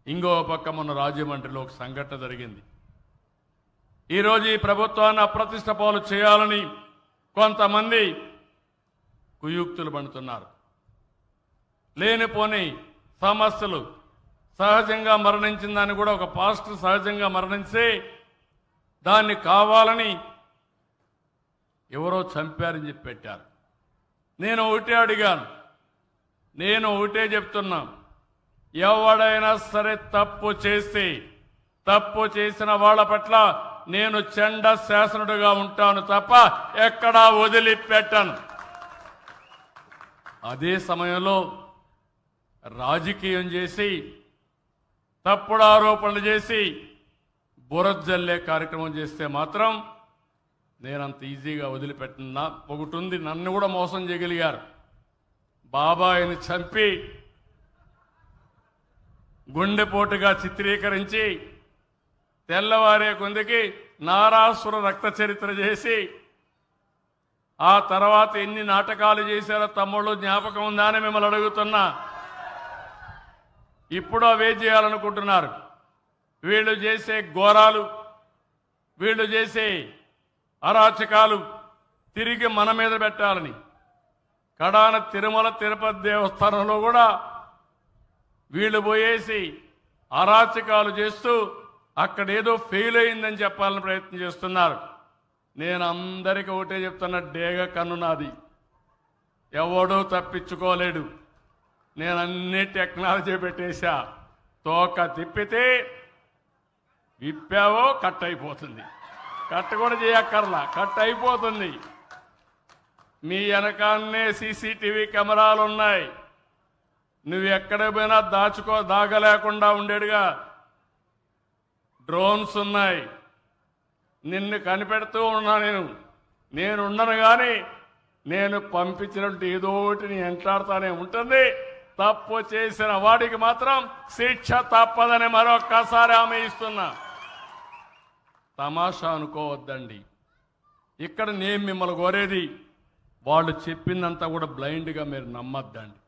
ఇంకో పక్క మొన్న రాజమండ్రిలో ఒక సంఘటన జరిగింది. ఈరోజు ఈ ప్రభుత్వాన్ని అప్రతిష్ట పాలు చేయాలని కొంతమంది కుయుక్తులు పడుతున్నారు. లేనిపోని సమస్యలు, సహజంగా మరణించిందని కూడా ఒక పాస్టర్ సహజంగా మరణించి దాన్ని కావాలని ఎవరో చంపారని చెప్పి పెట్టారు. నేను ఒకటే అడిగాను, నేను ఒకటే చెప్తున్నా, ఎవడైనా సరే తప్పు చేసిన వాళ్ళ పట్ల నేను చండ శాసనుడిగా ఉంటాను తప్ప ఎక్కడా వదిలిపెట్టను. అదే సమయంలో రాజకీయం చేసి తప్పుడు ఆరోపణలు చేసి బురజల్లే కార్యక్రమం చేస్తే మాత్రం నేనంత ఈజీగా వదిలిపెట్టినా. ఒకటి ఉంది, నన్ను కూడా మోసం చేయగలిగారు. బాబాయిని చంపి గుండెపోటుగా చిత్రీకరించి తెల్లవారే కొందికి నారాసుర రక్త చరిత్ర చేసి ఆ తర్వాత ఎన్ని నాటకాలు చేశారో తమ్ముళ్ళు జ్ఞాపకం ఉందా అని మిమ్మల్ని అడుగుతున్నా. ఇప్పుడు అవే చేయాలనుకుంటున్నారు. వీళ్ళు చేసే ఘోరాలు, వీళ్ళు చేసే అరాచకాలు తిరిగి మన మీద పెట్టాలని కడాన తిరుమల తిరుపతి దేవస్థానంలో కూడా వీళ్ళు పోయేసి అరాచకాలు చేస్తూ అక్కడేదో ఫెయిల్ అయిందని చెప్పాలని ప్రయత్నం చేస్తున్నారు. నేను అందరికీ ఒకటే చెప్తున్నా, డేగ కన్ను నాది, ఎవడూ తప్పించుకోలేడు. నేను అన్ని టెక్నాలజీ పెట్టేశా. తోక తిప్పితే విప్పావో కట్ అయిపోతుంది, కట్ కూడా చేయక్కర్లా, కట్ అయిపోతుంది. మీ వెనకాన్నే సీసీటీవీ కెమెరాలు ఉన్నాయి. నువ్వు ఎక్కడ పోయినా దాగలేకుండా ఉండేడుగా డ్రోన్స్ ఉన్నాయి. నిన్ను కనిపెడుతూ ఉన్నా. నేను ఉండను కానీ నేను పంపించినట్టు ఏదో ఒకటి నీ వెంటాడుతూనే ఉంటుంది. తప్పు చేసిన వాడికి మాత్రం శిక్ష తప్పదని మరొక్కసారి హామీ ఇస్తున్నా. తమాషా అనుకోవద్దండి. ఇక్కడ నేను మిమ్మల్ని కోరేది, వాళ్ళు చెప్పిందంతా కూడా బ్లైండ్గా మీరు నమ్మద్దండి.